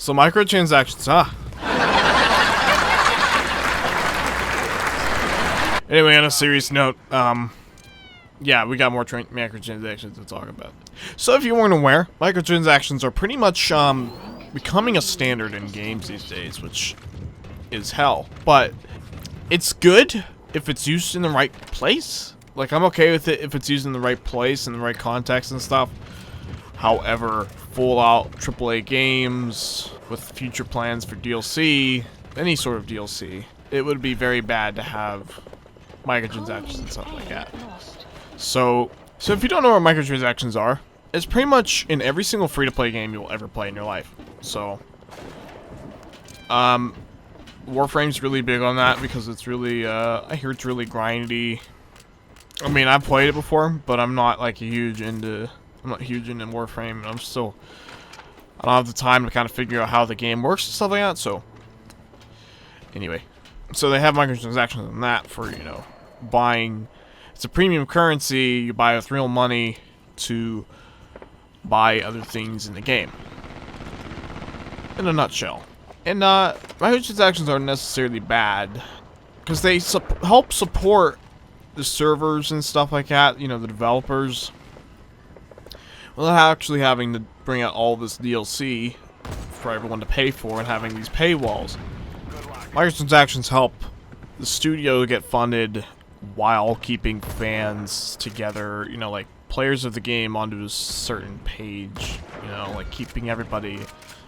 So microtransactions, Anyway, on a serious note, yeah, we got more microtransactions to talk about. So if you weren't aware, microtransactions are pretty much, becoming a standard in games these days, which is hell. But it's good if it's used in the right place. Like, I'm okay with it if it's used in the right place, in the right context and stuff. However, full-out AAA games with future plans for DLC, any sort of DLC, it would be very bad to have microtransactions and stuff like that. So if you don't know what microtransactions are, it's pretty much in every single free-to-play game you'll ever play in your life. So, Warframe's really big on that because it's really, I hear it's really grindy. I mean, I've played it before, but I'm not like huge into Warframe, and I don't have the time to kind of figure out how the game works and stuff like that, so. Anyway. So they have microtransactions on that for, you know, buying. It's a premium currency, you buy with real money to buy other things in the game. In a nutshell. And, microtransactions aren't necessarily bad, because they help support the servers and stuff like that, you know, the developers, without actually having to bring out all this DLC for everyone to pay for and having these paywalls. Microtransactions help the studio get funded while keeping fans together, you know, like players of the game onto a certain page, you know, like keeping everybody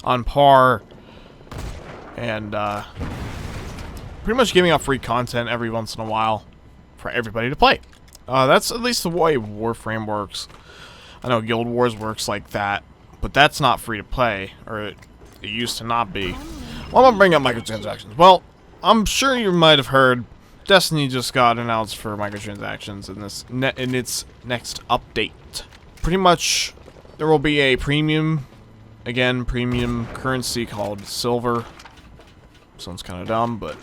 on par and pretty much giving out free content every once in a while for everybody to play. That's at least the way Warframe works. I know Guild Wars works like that, but that's not free to play, or it used to not be. Well, I'm gonna bring up microtransactions. Well, I'm sure you might have heard Destiny just got announced for microtransactions in its next update. Pretty much, there will be a premium currency called silver. Sounds kind of dumb, but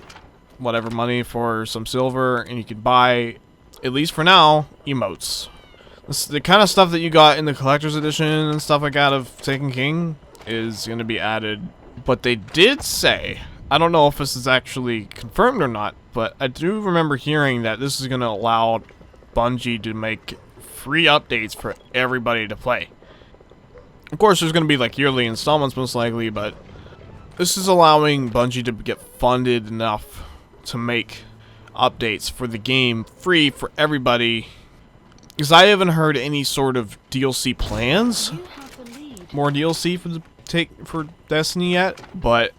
whatever, money for some silver, and you could buy, at least for now, emotes. This, the kind of stuff that you got in the collector's edition and stuff like that of Taken King is going to be added. But they did say, I don't know if this is actually confirmed or not, but I do remember hearing that this is going to allow Bungie to make free updates for everybody to play. Of course, there's going to be like yearly installments most likely, but this is allowing Bungie to get funded enough to make updates for the game free for everybody. Because I haven't heard any sort of DLC plans, more DLC for Destiny yet, but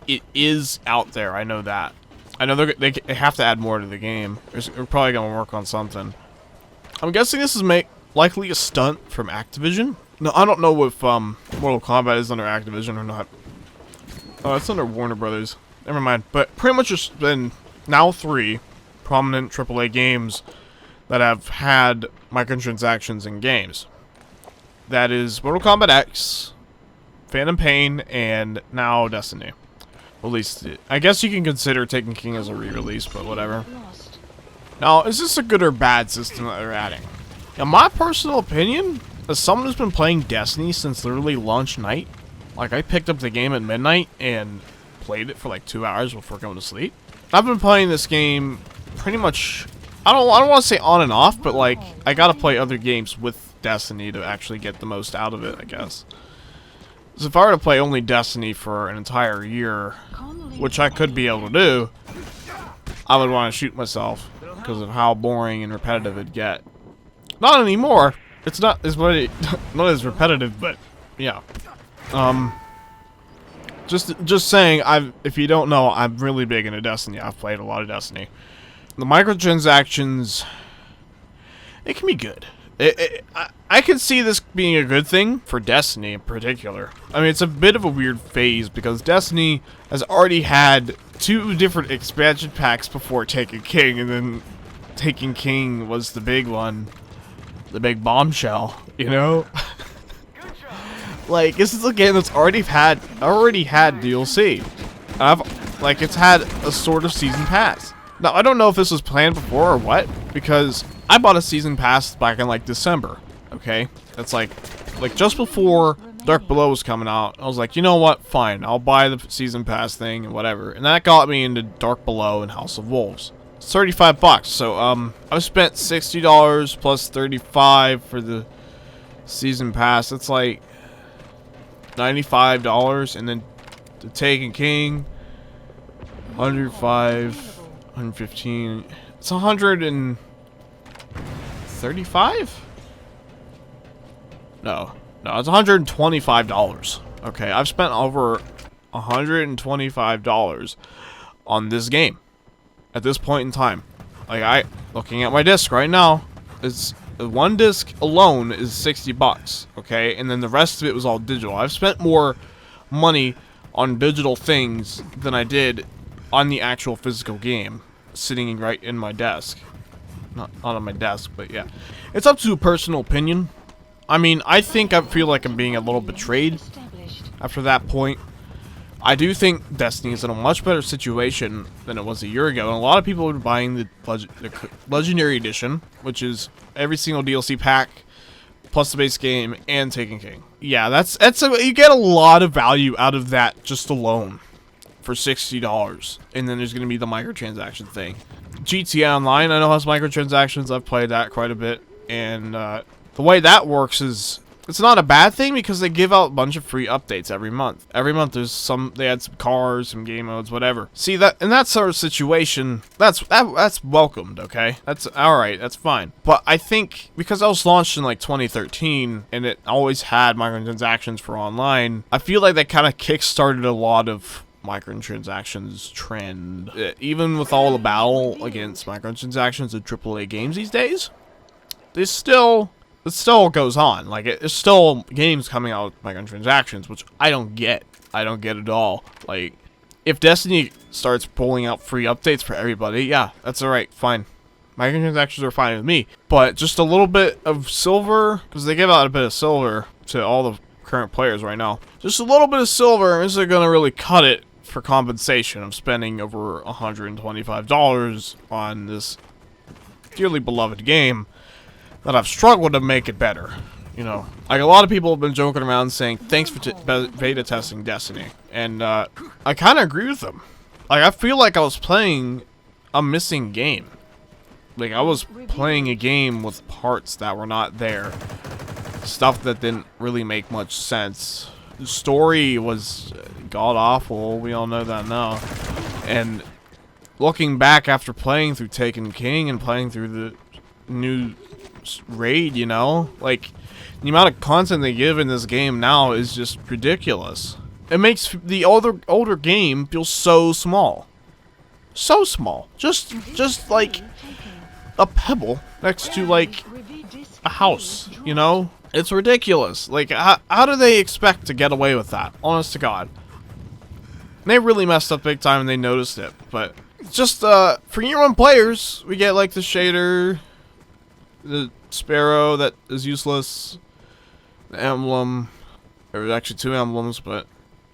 it is out there. I know that. I know they have to add more to the game. They're probably gonna work on something. I'm guessing this is likely a stunt from Activision. No, I don't know if Mortal Kombat is under Activision or not. Oh, it's under Warner Brothers. Never mind. But pretty much there's been now 3 prominent AAA games that have had microtransactions in games. That is Mortal Kombat X, Phantom Pain, and now Destiny. At least, I guess you can consider Taken King as a re-release, but whatever. Now, is this a good or bad system that they're adding? In my personal opinion, as someone who's been playing Destiny since literally launch night, like I picked up the game at midnight and played it for like 2 hours before going to sleep. I've been playing this game pretty much, I don't want to say on and off, but like I gotta play other games with Destiny to actually get the most out of it, I guess. So if I were to play only Destiny for an entire year, which I could be able to do, I would want to shoot myself because of how boring and repetitive it'd get. Not anymore. It's not as not as repetitive, but yeah. Just saying. If you don't know, I'm really big into Destiny. I've played a lot of Destiny. The microtransactions, it can be good. I can see this being a good thing for Destiny in particular. I mean, it's a bit of a weird phase because Destiny has already had 2 different expansion packs before Taken King, and then Taken King was the big one, the big bombshell, you know? Like, this is a game that's already had DLC. Like, it's had a sort of season pass. Now, I don't know if this was planned before or what, because I bought a season pass back in like December, okay? That's like just before Dark Below was coming out. I was like, you know what? Fine, I'll buy the season pass thing and whatever. And that got me into Dark Below and House of Wolves. It's 35 bucks. So I've spent $60 plus 35 for the season pass. It's like $95, and then the Taken King 105, 115. It's 135? No, it's $125. Okay, I've spent over $125 on this game at this point in time. Like, looking at my disc right now, it's one disc alone is 60 bucks. Okay, and then the rest of it was all digital. I've spent more money on digital things than I did on the actual physical game, sitting right in my desk. Not on my desk, but yeah, it's up to personal opinion. I mean, I feel like I'm being a little betrayed after that point. I do think Destiny is in a much better situation than it was a year ago, and a lot of people are buying the Legendary Edition, which is every single DLC pack, plus the base game, and Taken King. Yeah, you get a lot of value out of that just alone for $60, and then there's going to be the microtransaction thing. GTA Online, I know, has microtransactions. I've played that quite a bit, and the way that works is, it's not a bad thing because they give out a bunch of free updates every month. Every month they add some cars, some game modes, whatever. See, that in that sort of situation, that's welcomed, okay? That's alright, that's fine. But I think because I was launched in like 2013 and it always had microtransactions for online, I feel like that kind of kick-started a lot of microtransactions trend. Even with all the battle against microtransactions in AAA games these days, it still goes on. Like, it's still games coming out with microtransactions, which I don't get. I don't get at all. Like, if Destiny starts pulling out free updates for everybody, yeah, that's alright, fine. Microtransactions are fine with me. But just a little bit of silver, because they give out a bit of silver to all the current players right now. Just a little bit of silver isn't going to really cut it for compensation of spending over $125 on this dearly beloved game that I've struggled to make it better. You know, like, a lot of people have been joking around saying, thanks for beta testing Destiny. And I kind of agree with them. Like, I feel like I was playing a missing game. Like, I was playing a game with parts that were not there. Stuff that didn't really make much sense. The story was god-awful, we all know that now. And looking back after playing through Taken King and playing through the new raid, you know, like, the amount of content they give in this game now is just ridiculous. It makes the older game feel so small. So small. Just like a pebble next to, like, a house, you know? It's ridiculous. Like, how do they expect to get away with that? Honest to God. They really messed up big time and they noticed it. But just, for year one players, we get, like, the shader, the sparrow that is useless, the emblem. There was actually 2 emblems, but,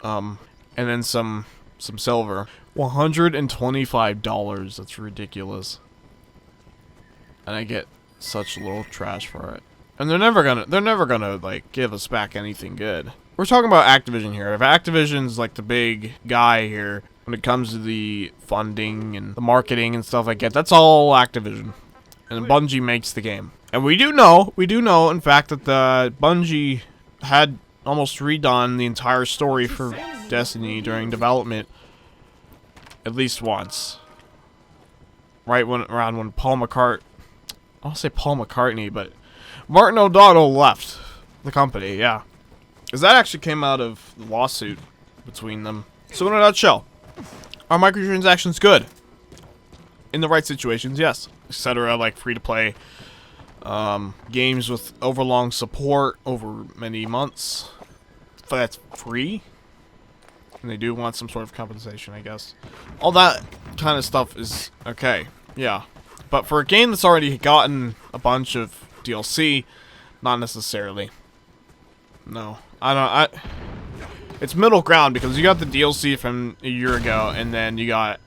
and then some silver. $125. That's ridiculous. And I get such little trash for it. And they're never gonna like give us back anything good. We're talking about Activision here. If Activision's like the big guy here when it comes to the funding and the marketing and stuff like that, that's all Activision. And Bungie makes the game. And we do know, in fact, that the Bungie had almost redone the entire story for Destiny during development at least once. Right around when Paul McCartney, I'll say Paul McCartney, but Martin O'Donnell left the company, yeah. Because that actually came out of the lawsuit between them. So in a nutshell, are microtransactions good? In the right situations, yes. Etc., like free-to-play games with overlong support over many months. If that's free. And they do want some sort of compensation, I guess. All that kind of stuff is okay, yeah. But for a game that's already gotten a bunch of DLC, not necessarily. No, it's middle ground because you got the DLC from a year ago, and then you got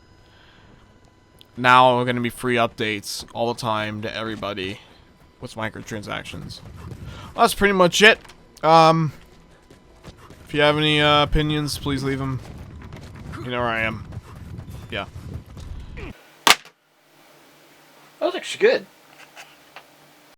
now going to be free updates all the time to everybody with microtransactions. Well, that's pretty much it. If you have any opinions, please leave them. You know where I am. Yeah. That was actually good.